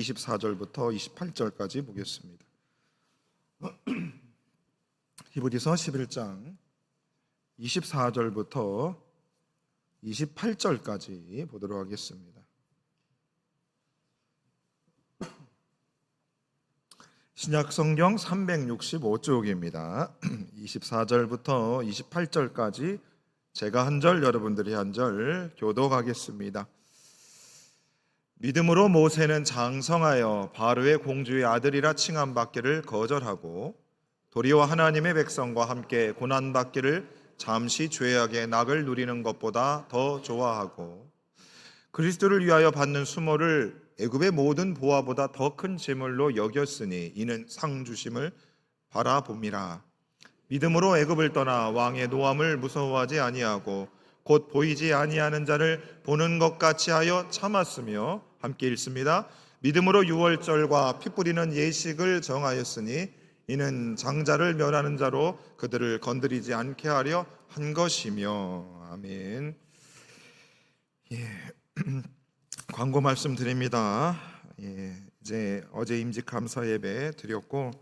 24절부터 28절까지 보겠습니다. 히브리서 11장 24절부터 28절까지 보도록 하겠습니다. 신약성경 365쪽입니다. 24절부터 28절까지 제가 한 절, 여러분들이 한 절 교독하겠습니다. 믿음으로 모세는 장성하여 바로의 공주의 아들이라 칭함받기를 거절하고 도리어 하나님의 백성과 함께 고난받기를 잠시 죄악의 낙을 누리는 것보다 더 좋아하고 그리스도를 위하여 받는 수모를 애굽의 모든 보화보다 더 큰 재물로 여겼으니 이는 상 주심을 바라봅니다. 믿음으로 애굽을 떠나 왕의 노함을 무서워하지 아니하고 곧 보이지 아니하는 자를 보는 것 같이 하여 참았으며 함께 읽습니다. 믿음으로 유월절과 피 뿌리는 예식을 정하였으니 이는 장자를 멸하는 자로 그들을 건드리지 않게 하려 한 것이며. 아멘. 광고 말씀 드립니다. 이제 어제 임직 감사 예배 드렸고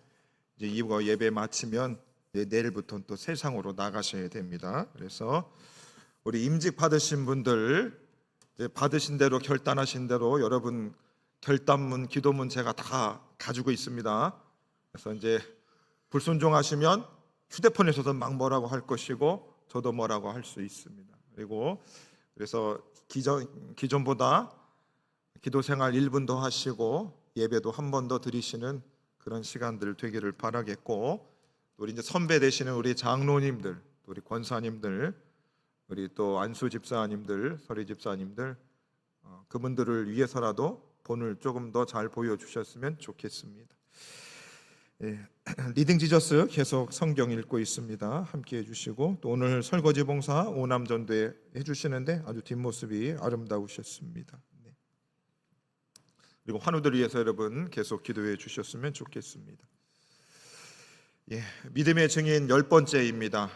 이제 이거 예배 마치면 내일부터는 또 세상으로 나가셔야 됩니다. 그래서 우리 임직 받으신 분들 받으신 대로 결단하신 대로 여러분 결단문, 기도문 제가 다 가지고 있습니다. 그래서 이제 불순종하시면 휴대폰에서도 막 뭐라고 할 것이고 저도 뭐라고 할 수 있습니다. 그래서 기존보다 기도 생활 1분 더 하시고 예배도 한 번 더 드리시는 그런 시간들 되기를 바라겠고, 우리 이제 선배 되시는 우리 장로님들, 우리 권사님들, 우리 또 안수 집사님들, 서리 집사님들, 그분들을 위해서라도 본을 조금 더 잘 보여주셨으면 좋겠습니다. 리딩 지저스 계속 성경 읽고 있습니다. 함께 해주시고 또 오늘 설거지 봉사 오남전도회 해주시는데 아주 뒷모습이 아름다우셨습니다. 그리고 환우들 위해서 여러분 계속 기도해 주셨으면 좋겠습니다. 믿음의 증인 10번째입니다.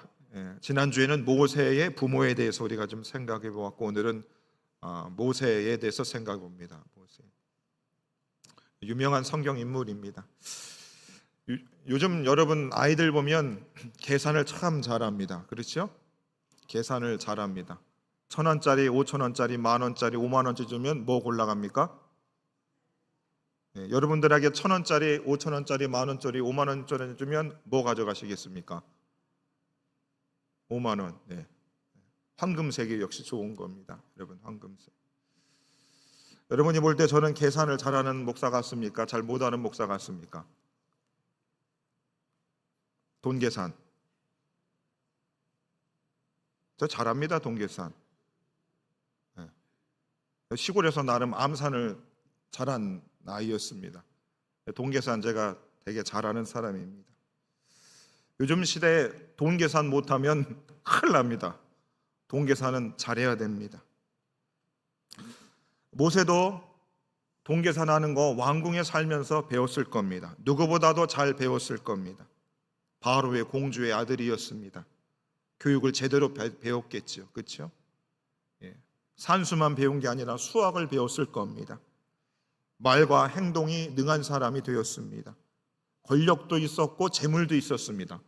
지난주에는 모세의 부모에 대해서 우리가 좀 생각해 보았고 오늘은 모세에 대해서 생각해 봅니다. 모세. 유명한 성경 인물입니다. 요즘 여러분 아이들 보면 계산을 참 잘합니다. 그렇죠? 계산을 잘합니다. 1,000원짜리, 5,000원짜리, 10,000원짜리, 50,000원짜리 주면 뭐 골라갑니까? 여러분들에게 1,000원짜리, 5,000원짜리, 10,000원짜리, 50,000원짜리 주면 뭐 가져가시겠습니까? 50,000원. 황금색이 역시 좋은 겁니다. 여러분 황금색. 여러분이 볼 때 저는 계산을 잘하는 목사 같습니까? 잘 못하는 목사 같습니까? 돈 계산. 저 잘합니다. 돈 계산. 시골에서 나름 암산을 잘한 나이였습니다. 돈 계산 제가 되게 잘하는 사람입니다. 요즘 시대에 돈 계산 못하면 큰일 납니다. 돈 계산은 잘해야 됩니다. 모세도 돈 계산하는 거 왕궁에 살면서 배웠을 겁니다. 누구보다도 잘 배웠을 겁니다. 바로의 공주의 아들이었습니다. 교육을 제대로 배웠겠죠. 그렇죠? 산수만 배운 게 아니라 수학을 배웠을 겁니다. 말과 행동이 능한 사람이 되었습니다. 권력도 있었고 재물도 있었습니다.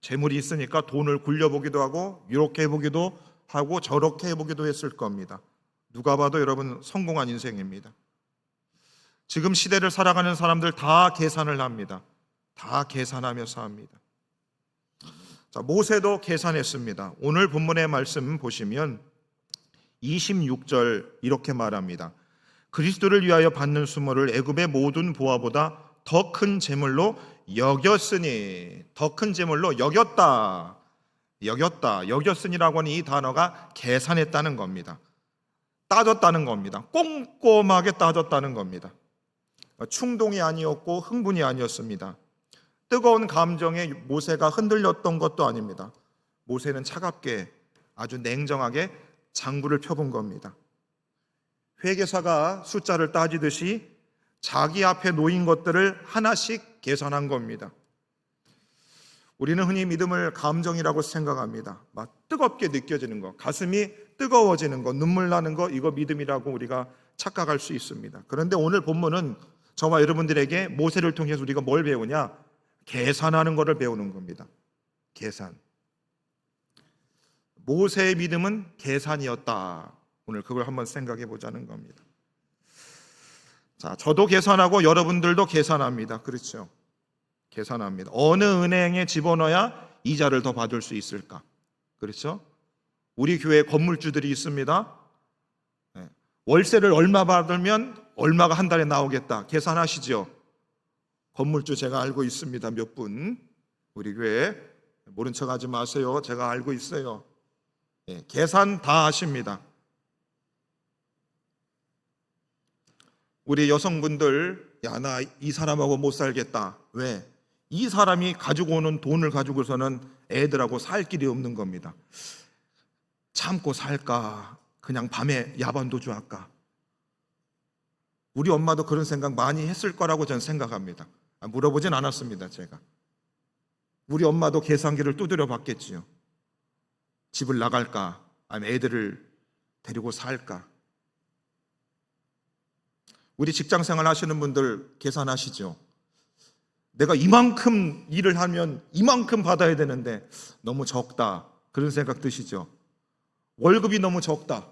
재물이 있으니까 돈을 굴려보기도 하고 이렇게 해보기도 하고 저렇게 해보기도 했을 겁니다. 누가 봐도 여러분 성공한 인생입니다. 지금 시대를 살아가는 사람들 다 계산을 합니다. 다 계산하면서 합니다. 자, 모세도 계산했습니다. 오늘 본문의 말씀 보시면 26절 이렇게 말합니다. 그리스도를 위하여 받는 수모를 애굽의 모든 보화보다 더 큰 재물로 여겼으니, 더 큰 재물로 여겼다. 여겼으니라고 하는 이 단어가 계산했다는 겁니다. 따졌다는 겁니다. 꼼꼼하게 따졌다는 겁니다. 충동이 아니었고 흥분이 아니었습니다. 뜨거운 감정에 모세가 흔들렸던 것도 아닙니다. 모세는 차갑게 아주 냉정하게 장구를 펴본 겁니다. 회계사가 숫자를 따지듯이 자기 앞에 놓인 것들을 하나씩 계산한 겁니다. 우리는 흔히 믿음을 감정이라고 생각합니다. 막 뜨겁게 느껴지는 것, 가슴이 뜨거워지는 것, 눈물 나는 것, 이거 믿음이라고 우리가 착각할 수 있습니다. 그런데 오늘 본문은 저와 여러분들에게 모세를 통해서 우리가 뭘 배우냐? 계산하는 것을 배우는 겁니다. 계산. 모세의 믿음은 계산이었다. 오늘 그걸 한번 생각해 보자는 겁니다. 자, 저도 계산하고 여러분들도 계산합니다. 그렇죠? 계산합니다. 어느 은행에 집어넣어야 이자를 더 받을 수 있을까? 그렇죠? 우리 교회 건물주들이 있습니다. 월세를 얼마 받으면 얼마가 한 달에 나오겠다. 계산하시죠? 건물주 제가 알고 있습니다. 몇 분. 우리 교회 모른 척 하지 마세요. 제가 알고 있어요. 계산 다 하십니다. 우리 여성분들, 야, 나 이 사람하고 못 살겠다. 왜? 이 사람이 가지고 오는 돈을 가지고서는 애들하고 살 길이 없는 겁니다. 참고 살까? 그냥 밤에 야반도주 할까? 우리 엄마도 그런 생각 많이 했을 거라고 저는 생각합니다. 물어보진 않았습니다, 제가. 우리 엄마도 계산기를 두드려 봤겠지요. 집을 나갈까? 아니면 애들을 데리고 살까? 우리 직장생활 하시는 분들 계산하시죠? 내가 이만큼 일을 하면 이만큼 받아야 되는데 너무 적다. 그런 생각 드시죠? 월급이 너무 적다.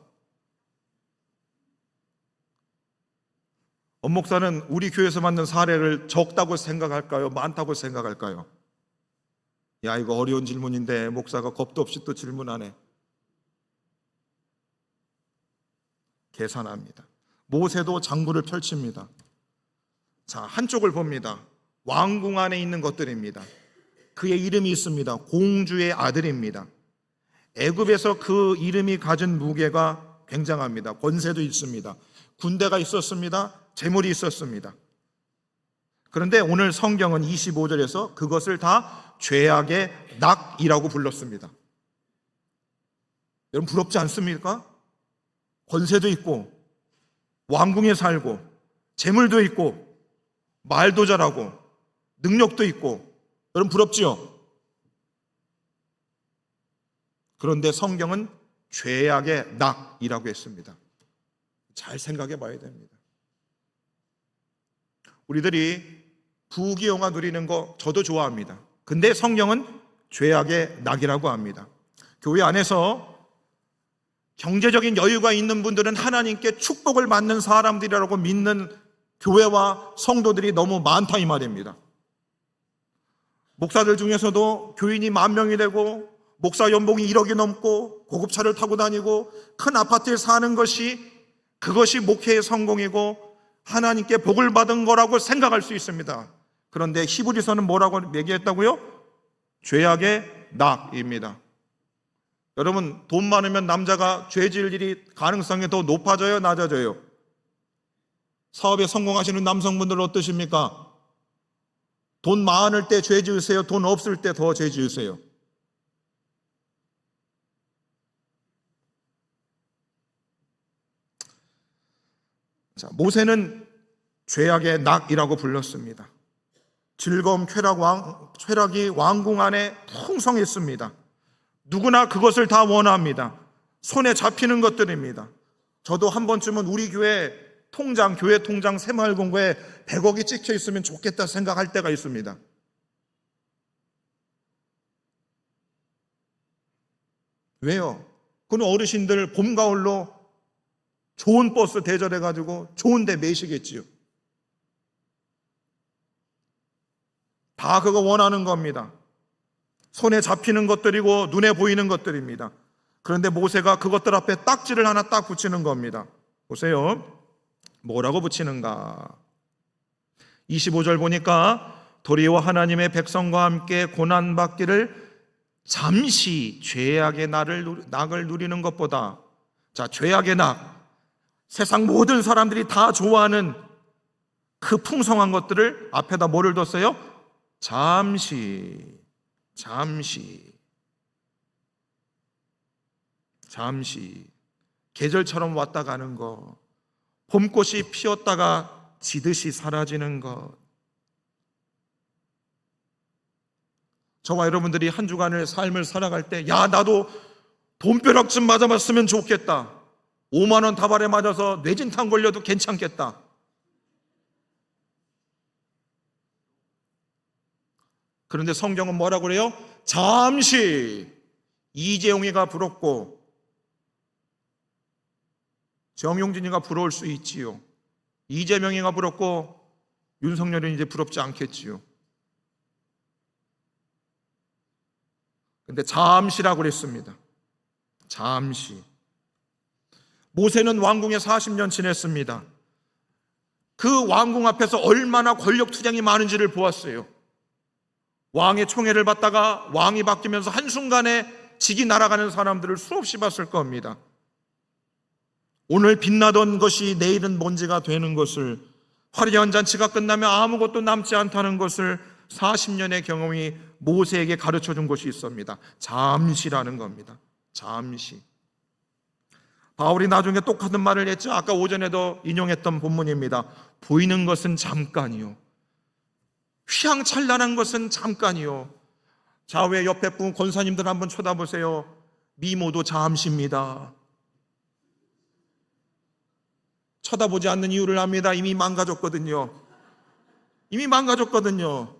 엄 목사는 우리 교회에서 만난 사례를 적다고 생각할까요? 많다고 생각할까요? 야, 이거 어려운 질문인데 목사가 겁도 없이 또 질문하네. 계산합니다. 모세도 장부를 펼칩니다. 자, 한쪽을 봅니다. 왕궁 안에 있는 것들입니다. 그의 이름이 있습니다. 공주의 아들입니다. 애굽에서 그 이름이 가진 무게가 굉장합니다. 권세도 있습니다. 군대가 있었습니다. 재물이 있었습니다. 그런데 오늘 성경은 25절에서 그것을 다 죄악의 낙이라고 불렀습니다. 여러분 부럽지 않습니까? 권세도 있고 왕궁에 살고 재물도 있고 말도 잘하고 능력도 있고, 여러분 부럽지요? 그런데 성경은 죄악의 낙이라고 했습니다. 잘 생각해 봐야 됩니다. 우리들이 부귀영화 누리는 거 저도 좋아합니다. 근데 성경은 죄악의 낙이라고 합니다. 교회 안에서 경제적인 여유가 있는 분들은 하나님께 축복을 받는 사람들이라고 믿는 교회와 성도들이 너무 많다 이 말입니다. 목사들 중에서도 교인이 10,000명이 되고 목사 연봉이 1억이 넘고 고급차를 타고 다니고 큰 아파트에 사는 그것이 목회의 성공이고 하나님께 복을 받은 거라고 생각할 수 있습니다. 그런데 히브리서는 뭐라고 얘기했다고요? 죄악의 낙입니다. 여러분, 돈 많으면 남자가 죄 지을 일이 가능성이 더 높아져요? 낮아져요? 사업에 성공하시는 남성분들 어떠십니까? 돈 많을 때 죄 지으세요? 돈 없을 때 더 죄 지으세요? 자, 모세는 죄악의 낙이라고 불렀습니다. 즐거움, 쾌락이 왕궁 안에 풍성했습니다. 누구나 그것을 다 원합니다. 손에 잡히는 것들입니다. 저도 한 번쯤은 우리 교회 통장 새마을금고에 100억이 찍혀 있으면 좋겠다 생각할 때가 있습니다. 왜요? 그는 어르신들 봄, 가을로 좋은 버스 대절해가지고 좋은 데 매시겠지요. 다 그거 원하는 겁니다. 손에 잡히는 것들이고 눈에 보이는 것들입니다. 그런데 모세가 그것들 앞에 딱지를 하나 딱 붙이는 겁니다. 보세요. 뭐라고 붙이는가? 25절 보니까 도리어 하나님의 백성과 함께 고난받기를 잠시 죄악의 낙을 누리는 것보다, 자, 죄악의 낙, 세상 모든 사람들이 다 좋아하는 그 풍성한 것들을 앞에다 뭐를 뒀어요? 잠시. 계절처럼 왔다 가는 거, 봄꽃이 피었다가 지듯이 사라지는 것. 저와 여러분들이 한 주간을 삶을 살아갈 때, 야, 나도 돈벼락 좀 맞아봤으면 좋겠다. 5만 원 다발에 맞아서 뇌진탕 걸려도 괜찮겠다. 그런데 성경은 뭐라고 그래요? 잠시 이재용이가 부럽고 정용진이가 부러울 수 있지요. 이재명이가 부럽고 윤석열은 이제 부럽지 않겠지요. 근데 잠시라고 그랬습니다. 잠시. 모세는 왕궁에 40년 지냈습니다. 그 왕궁 앞에서 얼마나 권력 투쟁이 많은지를 보았어요. 왕의 총애를 받다가 왕이 바뀌면서 한순간에 직이 날아가는 사람들을 수없이 봤을 겁니다. 오늘 빛나던 것이 내일은 먼지가 되는 것을, 화려한 잔치가 끝나면 아무것도 남지 않다는 것을 40년의 경험이 모세에게 가르쳐 준 것이 있습니다. 잠시라는 겁니다. 잠시. 바울이 나중에 똑같은 말을 했죠. 아까 오전에도 인용했던 본문입니다. 보이는 것은 잠깐이요, 휘황찬란한 것은 잠깐이요. 좌우에 옆에 분 권사님들 한번 쳐다보세요. 미모도 잠시입니다. 쳐다보지 않는 이유를 압니다. 이미 망가졌거든요. 이미 망가졌거든요.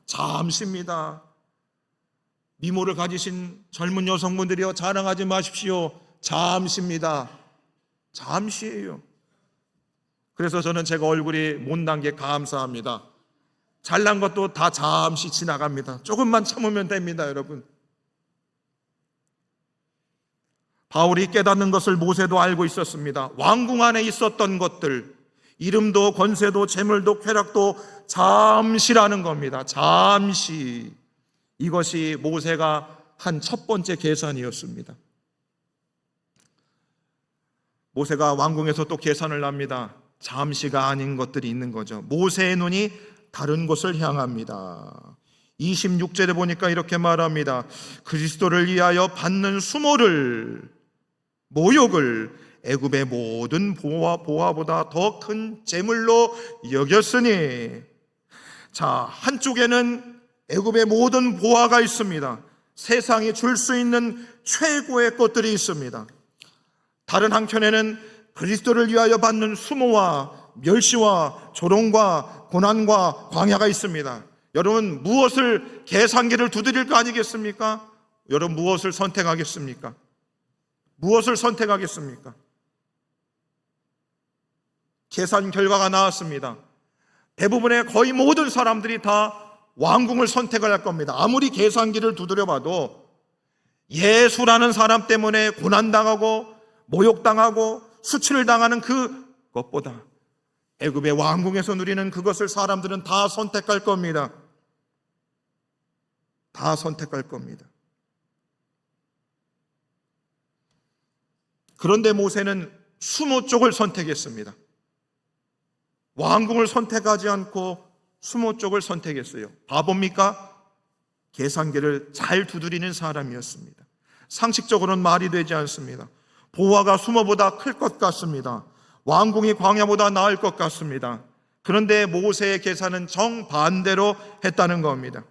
잠시입니다. 미모를 가지신 젊은 여성분들이요, 자랑하지 마십시오. 잠시입니다. 잠시예요. 그래서 저는 제가 얼굴이 못난 게 감사합니다. 잘난 것도 다 잠시 지나갑니다. 조금만 참으면 됩니다, 여러분. 바울이 깨닫는 것을 모세도 알고 있었습니다. 왕궁 안에 있었던 것들, 이름도 권세도 재물도 쾌락도 잠시라는 겁니다. 잠시. 이것이 모세가 한 첫 번째 계산이었습니다. 모세가 왕궁에서 또 계산을 합니다. 잠시가 아닌 것들이 있는 거죠. 모세의 눈이 다른 곳을 향합니다. 26절에 보니까 이렇게 말합니다. 그리스도를 위하여 받는 수모를, 모욕을 애굽의 모든 보화보다 더 큰 재물로 여겼으니. 자, 한쪽에는 애굽의 모든 보화가 있습니다. 세상이 줄 수 있는 최고의 것들이 있습니다. 다른 한켠에는 그리스도를 위하여 받는 수모와 멸시와 조롱과 고난과 광야가 있습니다. 여러분, 무엇을, 계산기를 두드릴 거 아니겠습니까? 여러분, 무엇을 선택하겠습니까? 무엇을 선택하겠습니까? 계산 결과가 나왔습니다. 대부분의 거의 모든 사람들이 다 왕궁을 선택을 할 겁니다. 아무리 계산기를 두드려 봐도 예수라는 사람 때문에 고난당하고 모욕당하고 수치를 당하는 그것보다 애굽의 왕궁에서 누리는 그것을 사람들은 다 선택할 겁니다. 다 선택할 겁니다. 그런데 모세는 수모 쪽을 선택했습니다. 왕궁을 선택하지 않고 수모 쪽을 선택했어요. 바보입니까? 계산기를 잘 두드리는 사람이었습니다. 상식적으로는 말이 되지 않습니다. 보화가 수모보다 클 것 같습니다. 왕궁이 광야보다 나을 것 같습니다. 그런데 모세의 계산은 정반대로 했다는 겁니다.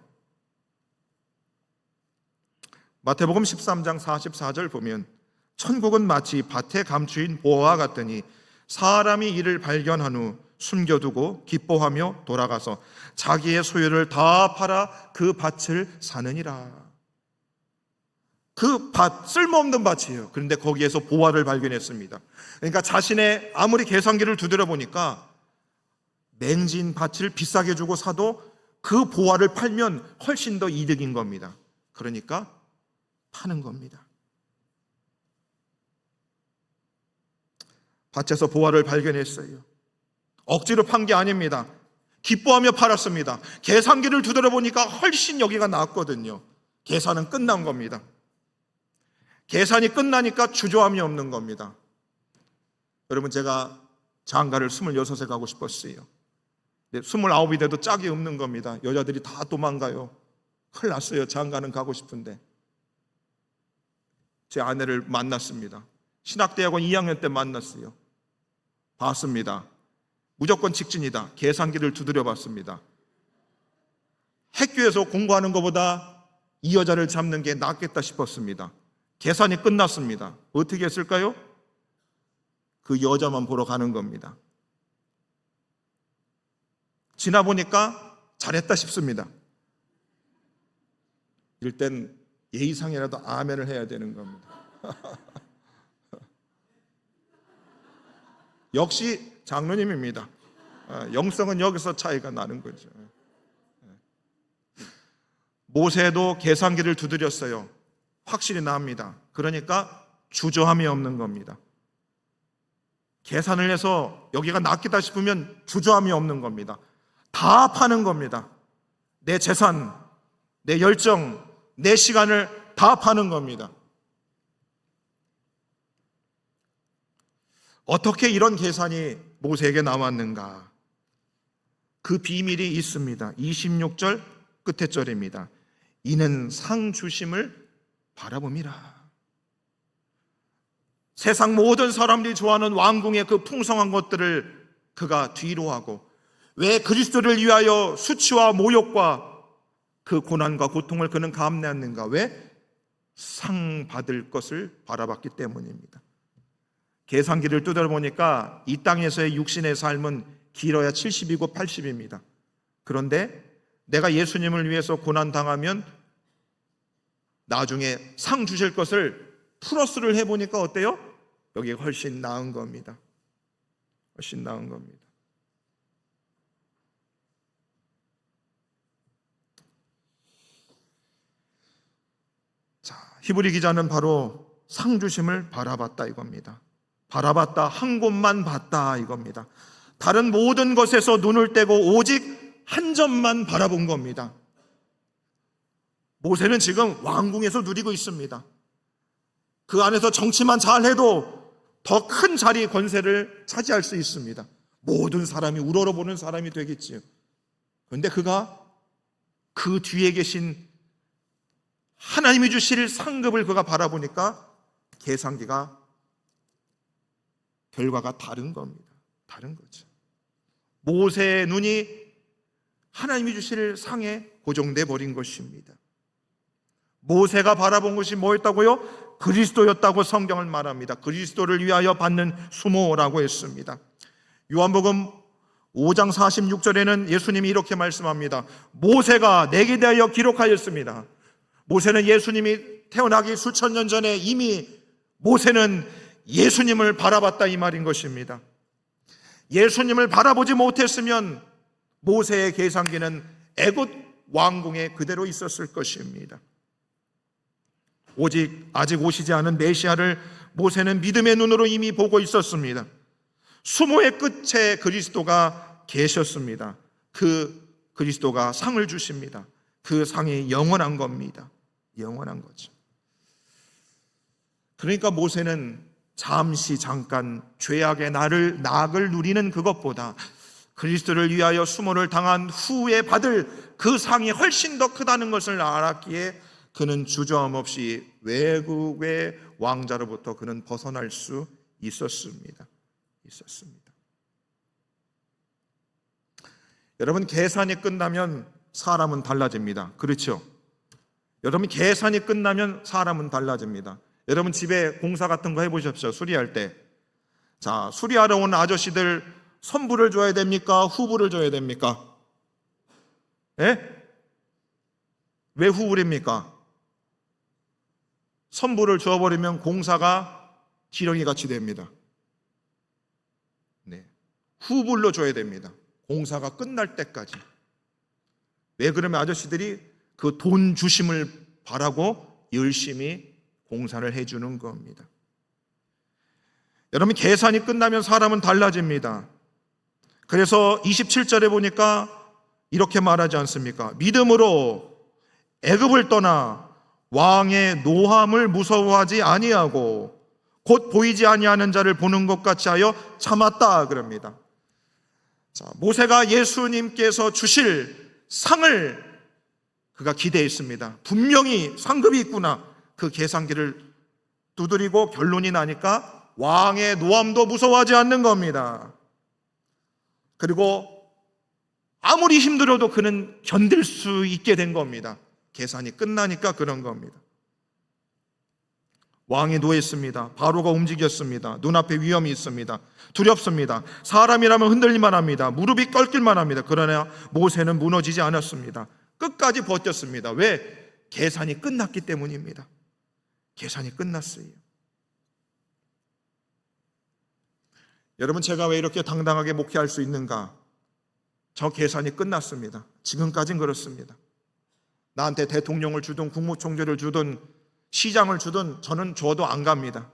마태복음 13장 44절 보면, 천국은 마치 밭에 감추인 보화와 같더니 사람이 이를 발견한 후 숨겨두고 기뻐하며 돌아가서 자기의 소유를 다 팔아 그 밭을 사느니라. 그 밭, 쓸모없는 밭이에요. 그런데 거기에서 보화를 발견했습니다. 그러니까 자신의, 아무리 계산기를 두드려 보니까 맹진 밭을 비싸게 주고 사도 그 보화를 팔면 훨씬 더 이득인 겁니다. 그러니까 파는 겁니다. 밭에서 보화를 발견했어요. 억지로 판 게 아닙니다. 기뻐하며 팔았습니다. 계산기를 두드려 보니까 훨씬 여기가 낫거든요. 계산은 끝난 겁니다. 계산이 끝나니까 주저함이 없는 겁니다. 여러분, 제가 장가를 26에 가고 싶었어요. 29이 돼도 짝이 없는 겁니다. 여자들이 다 도망가요. 큰일 났어요. 장가는 가고 싶은데. 제 아내를 만났습니다. 신학대학원 2학년 때 만났어요. 봤습니다. 무조건 직진이다. 계산기를 두드려 봤습니다. 학교에서 공부하는 것보다 이 여자를 잡는 게 낫겠다 싶었습니다. 계산이 끝났습니다. 어떻게 했을까요? 그 여자만 보러 가는 겁니다. 지나보니까 잘했다 싶습니다. 이럴 땐 예의상이라도 아멘을 해야 되는 겁니다. 역시 장로님입니다. 영성은 여기서 차이가 나는 거죠. 모세도 계산기를 두드렸어요. 확실히 납니다. 그러니까 주저함이 없는 겁니다. 계산을 해서 여기가 낚이다 싶으면 주저함이 없는 겁니다. 다 파는 겁니다. 내 재산, 내 열정, 내 시간을 다 파는 겁니다. 어떻게 이런 계산이 모세에게 나왔는가? 그 비밀이 있습니다. 26절 끝에 절입니다. 이는 상 주심을 바라봄이라. 세상 모든 사람들이 좋아하는 왕궁의 그 풍성한 것들을 그가 뒤로하고 왜 그리스도를 위하여 수치와 모욕과 그 고난과 고통을 그는 감내했는가? 왜? 상 받을 것을 바라봤기 때문입니다. 계산기를 뜯어보니까 이 땅에서의 육신의 삶은 길어야 70이고 80입니다. 그런데 내가 예수님을 위해서 고난당하면 나중에 상 주실 것을 플러스를 해보니까 어때요? 여기가 훨씬 나은 겁니다. 훨씬 나은 겁니다. 자, 히브리 기자는 바로 상 주심을 바라봤다 이겁니다. 바라봤다, 한 곳만 봤다 이겁니다. 다른 모든 것에서 눈을 떼고 오직 한 점만 바라본 겁니다. 모세는 지금 왕궁에서 누리고 있습니다. 그 안에서 정치만 잘해도 더 큰 자리 권세를 차지할 수 있습니다. 모든 사람이 우러러보는 사람이 되겠지요. 그런데 그가 그 뒤에 계신 하나님이 주실 상급을 그가 바라보니까 계산기가 결과가 다른 겁니다. 다른 거죠. 모세의 눈이 하나님이 주실 상에 고정돼 버린 것입니다. 모세가 바라본 것이 뭐였다고요? 그리스도였다고 성경을 말합니다. 그리스도를 위하여 받는 수모라고 했습니다. 요한복음 5장 46절에는 예수님이 이렇게 말씀합니다. 모세가 내게 대하여 기록하였습니다. 모세는 예수님이 태어나기 수천 년 전에 이미 모세는 예수님을 바라봤다 이 말인 것입니다. 예수님을 바라보지 못했으면 모세의 계산기는 애굽 왕궁에 그대로 있었을 것입니다. 오직 아직 오시지 않은 메시아를 모세는 믿음의 눈으로 이미 보고 있었습니다. 수모의 끝에 그리스도가 계셨습니다. 그 그리스도가 상을 주십니다. 그 상이 영원한 겁니다. 영원한 거죠. 그러니까 모세는 잠깐 죄악의 낙을 누리는 그것보다 그리스도를 위하여 수모를 당한 후에 받을 그 상이 훨씬 더 크다는 것을 알았기에 그는 주저함 없이 외국의 왕자로부터 그는 벗어날 수 있었습니다. 여러분, 계산이 끝나면 사람은 달라집니다. 그렇죠? 여러분, 계산이 끝나면 사람은 달라집니다. 여러분, 집에 공사 같은 거 해보십시오. 수리할 때. 자, 수리하러 온 아저씨들 선불을 줘야 됩니까? 후불을 줘야 됩니까? 예? 왜 후불입니까? 선불을 줘버리면 공사가 지렁이 같이 됩니다. 네. 후불로 줘야 됩니다. 공사가 끝날 때까지. 왜 그러면 아저씨들이 그 돈 주심을 바라고 열심히 공사를 해주는 겁니다. 여러분, 계산이 끝나면 사람은 달라집니다. 그래서 27절에 보니까 이렇게 말하지 않습니까? 믿음으로 애굽을 떠나 왕의 노함을 무서워하지 아니하고 곧 보이지 아니하는 자를 보는 것 같이 하여 참았다 그럽니다. 자, 모세가 예수님께서 주실 상을 그가 기대했습니다. 분명히 상급이 있구나. 그 계산기를 두드리고 결론이 나니까 왕의 노함도 무서워하지 않는 겁니다. 그리고 아무리 힘들어도 그는 견딜 수 있게 된 겁니다. 계산이 끝나니까 그런 겁니다. 왕이 누워 있습니다. 바로가 움직였습니다. 눈앞에 위험이 있습니다. 두렵습니다. 사람이라면 흔들릴만 합니다. 무릎이 꺾일만 합니다. 그러나 모세는 무너지지 않았습니다. 끝까지 버텼습니다. 왜? 계산이 끝났기 때문입니다. 계산이 끝났어요. 여러분, 제가 왜 이렇게 당당하게 목회할 수 있는가? 저 계산이 끝났습니다. 지금까지는 그렇습니다. 나한테 대통령을 주든 국무총리를 주든 시장을 주든 저는 줘도 안 갑니다.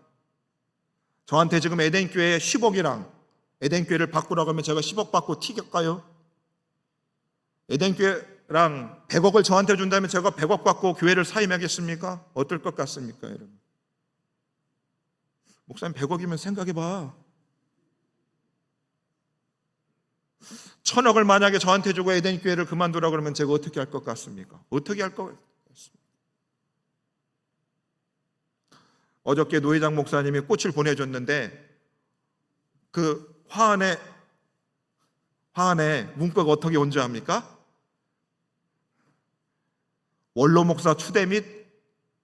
저한테 지금 에덴교회 10억이랑 에덴교회를 바꾸라고 하면 제가 10억 받고 튀길까요? 에덴교회랑 100억을 저한테 준다면 제가 100억 받고 교회를 사임하겠습니까? 어떨 것 같습니까, 여러분? 목사님 100억이면 생각해봐. 1000억을 만약에 저한테 주고 에덴교회를 그만두라고 그러면 제가 어떻게 할 것 같습니까? 어떻게 할 것 같습니까? 어저께 노회장 목사님이 꽃을 보내줬는데 그 화환에 문구가 어떻게 온 줄 압니까? 원로 목사 추대 및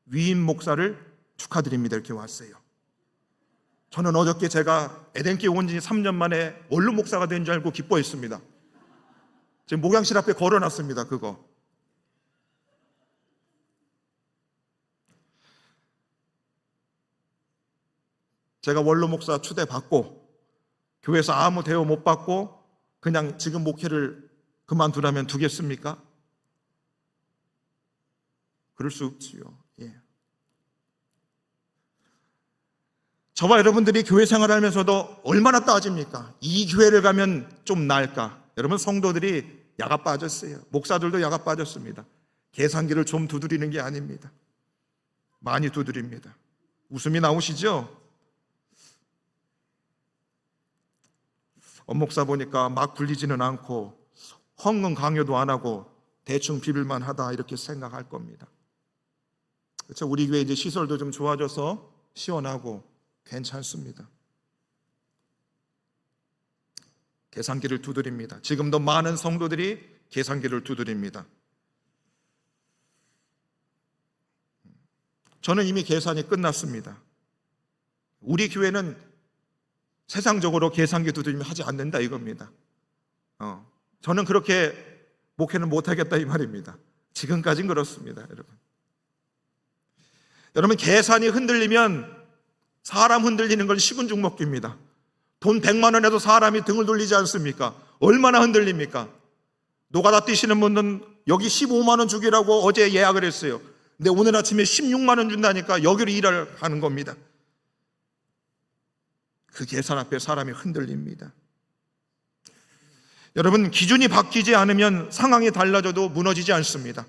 위임 목사를 축하드립니다 이렇게 왔어요. 저는 어저께 제가 에덴교회 온 지 3년 만에 원로 목사가 된 줄 알고 기뻐했습니다. 지금 목양실 앞에 걸어놨습니다. 그거 제가 원로 목사 추대받고 교회에서 아무 대우 못 받고 그냥 지금 목회를 그만두라면 두겠습니까? 그럴 수 없지요. 예. 저와 여러분들이 교회 생활하면서도 얼마나 따집니까? 이 교회를 가면 좀 나을까? 여러분, 성도들이 야가 빠졌어요. 목사들도 야가 빠졌습니다. 계산기를 좀 두드리는 게 아닙니다. 많이 두드립니다. 웃음이 나오시죠? 엄목사 보니까 막 굴리지는 않고 헝긍 강요도 안 하고 대충 비빌만 하다 이렇게 생각할 겁니다. 그렇죠? 우리 교회 이제 시설도 좀 좋아져서 시원하고 괜찮습니다. 계산기를 두드립니다. 지금도 많은 성도들이 계산기를 두드립니다. 저는 이미 계산이 끝났습니다. 우리 교회는 세상적으로 계산기 두드리면 하지 않는다 이겁니다. 저는 그렇게 목회는 못하겠다 이 말입니다. 지금까지는 그렇습니다. 여러분, 계산이 흔들리면 사람 흔들리는 건 식은 죽 먹기입니다. 돈 100만 원에도 사람이 등을 돌리지 않습니까? 얼마나 흔들립니까? 노가다 뛰시는 분은 여기 15만 원 주기라고 어제 예약을 했어요. 근데 오늘 아침에 16만 원 준다니까 여기로 일을 하는 겁니다. 그 계산 앞에 사람이 흔들립니다. 여러분, 기준이 바뀌지 않으면 상황이 달라져도 무너지지 않습니다.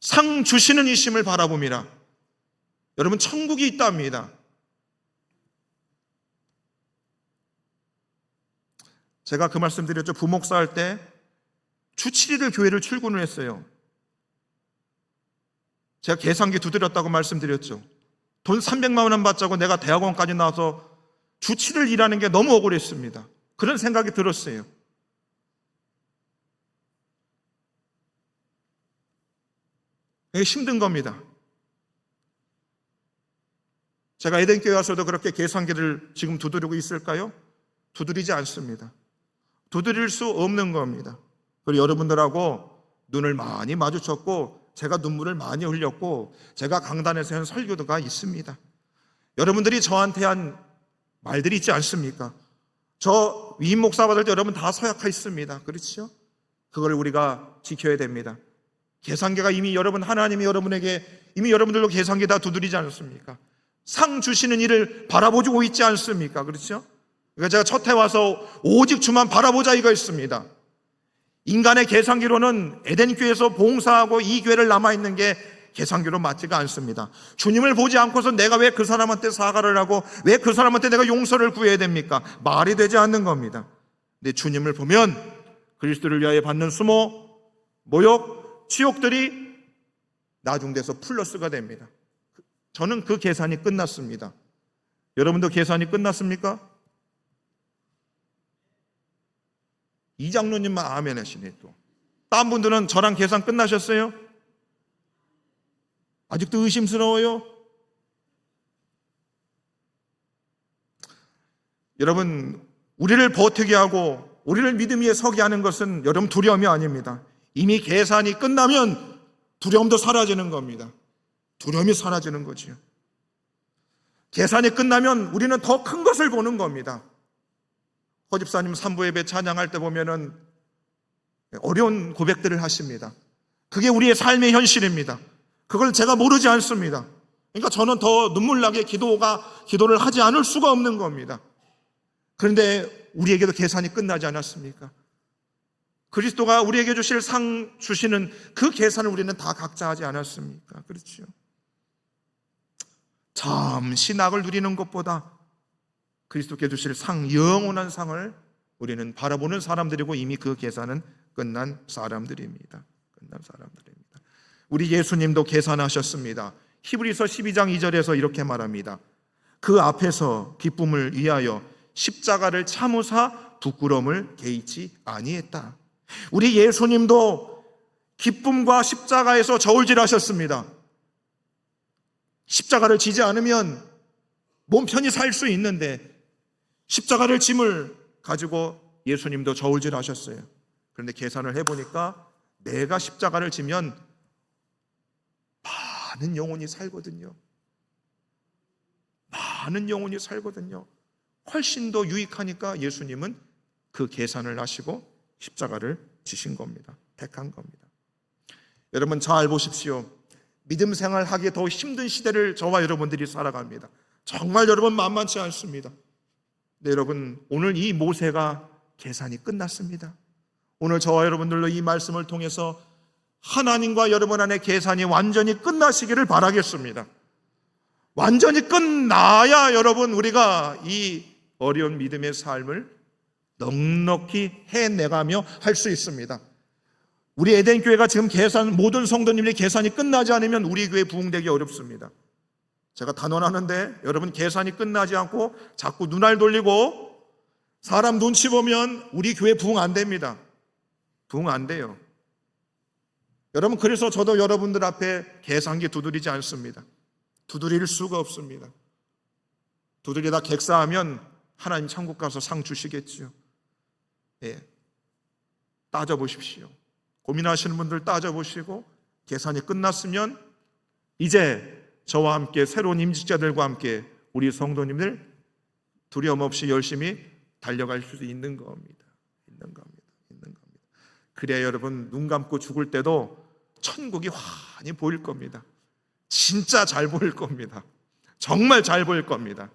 상 주시는 이심을 바라봅니다. 여러분, 천국이 있답니다. 제가 그 말씀 드렸죠. 부목사 할 때 주 7일을 교회를 출근을 했어요. 제가 계산기 두드렸다고 말씀드렸죠. 돈 300만 원 받자고 내가 대학원까지 나와서 주 7일 일하는 게 너무 억울했습니다. 그런 생각이 들었어요. 이게 힘든 겁니다. 제가 에덴교회 와서도 그렇게 계산기를 지금 두드리고 있을까요? 두드리지 않습니다. 두드릴 수 없는 겁니다. 그리고 여러분들하고 눈을 많이 마주쳤고 제가 눈물을 많이 흘렸고 제가 강단에서 한 설교가 있습니다. 여러분들이 저한테 한 말들이 있지 않습니까? 저 위임 목사 받을 때 여러분 다 서약하 있습니다. 그렇죠? 그걸 우리가 지켜야 됩니다. 계산기가 이미 여러분, 하나님이 여러분에게 이미 여러분들로 계산기 다 두드리지 않습니까? 상 주시는 일을 바라보고 있지 않습니까? 그렇죠? 그러니까 제가 첫 해 와서 오직 주만 바라보자 이거 있습니다. 인간의 계산기로는 에덴교회에서 봉사하고 이 교회를 남아있는 게 계산기로 맞지가 않습니다. 주님을 보지 않고서 내가 왜 그 사람한테 사과를 하고 왜 그 사람한테 내가 용서를 구해야 됩니까? 말이 되지 않는 겁니다. 근데 주님을 보면 그리스도를 위하여 받는 수모, 모욕, 치욕들이 나중돼서 플러스가 됩니다. 저는 그 계산이 끝났습니다. 여러분도 계산이 끝났습니까? 이 장로님만 아멘 하시네. 또 다른 분들은 저랑 계산 끝나셨어요? 아직도 의심스러워요? 여러분, 우리를 버티게 하고 우리를 믿음 위에 서게 하는 것은 여러분 두려움이 아닙니다. 이미 계산이 끝나면 두려움도 사라지는 겁니다. 두려움이 사라지는 거지요. 계산이 끝나면 우리는 더 큰 것을 보는 겁니다. 허집사님 3부 예배 찬양할 때 보면은 어려운 고백들을 하십니다. 그게 우리의 삶의 현실입니다. 그걸 제가 모르지 않습니다. 그러니까 저는 더 눈물나게 기도를 하지 않을 수가 없는 겁니다. 그런데 우리에게도 계산이 끝나지 않았습니까? 그리스도가 우리에게 주실 상 주시는 그 계산을 우리는 다 각자 하지 않았습니까? 그렇죠. 잠시 낙을 누리는 것보다 그리스도께 주실 상, 영원한 상을 우리는 바라보는 사람들이고 이미 그 계산은 끝난 사람들입니다. 끝난 사람들입니다. 우리 예수님도 계산하셨습니다. 히브리서 12장 2절에서 이렇게 말합니다. 그 앞에서 기쁨을 위하여 십자가를 참으사 부끄러움을 개의치 아니했다. 우리 예수님도 기쁨과 십자가에서 저울질하셨습니다. 십자가를 지지 않으면 몸 편히 살 수 있는데 십자가를 짐을 가지고 예수님도 저울질하셨어요. 그런데 계산을 해보니까 내가 십자가를 지면 많은 영혼이 살거든요. 많은 영혼이 살거든요. 훨씬 더 유익하니까 예수님은 그 계산을 하시고 십자가를 지신 겁니다. 택한 겁니다. 여러분 잘 보십시오. 믿음 생활하기 더 힘든 시대를 저와 여러분들이 살아갑니다. 정말 여러분 만만치 않습니다. 네, 여러분 오늘 이 모세가 계산이 끝났습니다. 오늘 저와 여러분들로 이 말씀을 통해서 하나님과 여러분 안에 계산이 완전히 끝나시기를 바라겠습니다. 완전히 끝나야 여러분 우리가 이 어려운 믿음의 삶을 넉넉히 해내가며 할 수 있습니다. 우리 에덴교회가 지금 모든 성도님들이 계산이 끝나지 않으면 우리 교회 부흥되기 어렵습니다. 제가 단언하는데 여러분 계산이 끝나지 않고 자꾸 눈알 돌리고 사람 눈치 보면 우리 교회 부흥 안 됩니다. 부흥 안 돼요. 여러분 그래서 저도 여러분들 앞에 계산기 두드리지 않습니다. 두드릴 수가 없습니다. 두드리다 객사하면 하나님 천국 가서 상 주시겠지요. 예. 따져보십시오. 고민하시는 분들 따져보시고 계산이 끝났으면 이제 저와 함께 새로운 임직자들과 함께 우리 성도님들 두려움 없이 열심히 달려갈 수 있는 겁니다. 있는 겁니다. 그래야 여러분 눈 감고 죽을 때도 천국이 환히 보일 겁니다. 진짜 잘 보일 겁니다. 정말 잘 보일 겁니다.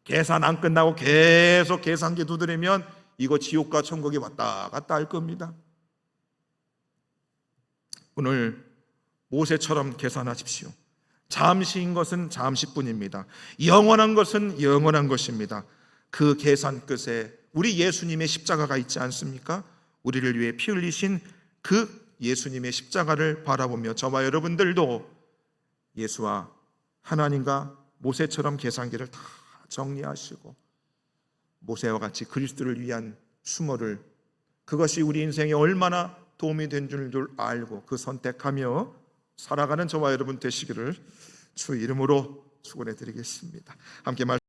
계산 안 끝나고 계속 계산기 두드리면 이거 지옥과 천국이 왔다 갔다 할 겁니다. 오늘 모세처럼 계산하십시오. 잠시인 것은 잠시뿐입니다. 영원한 것은 영원한 것입니다. 그 계산 끝에 우리 예수님의 십자가가 있지 않습니까? 우리를 위해 피 흘리신 그 예수님의 십자가를 바라보며 저와 여러분들도 예수와 하나님과 모세처럼 계산기를 다 정리하시고 모세와 같이 그리스도를 위한 수모를 그것이 우리 인생에 얼마나 도움이 된 줄 알고 그 선택하며 살아가는 저와 여러분 되시기를 주 이름으로 축원해 드리겠습니다. 함께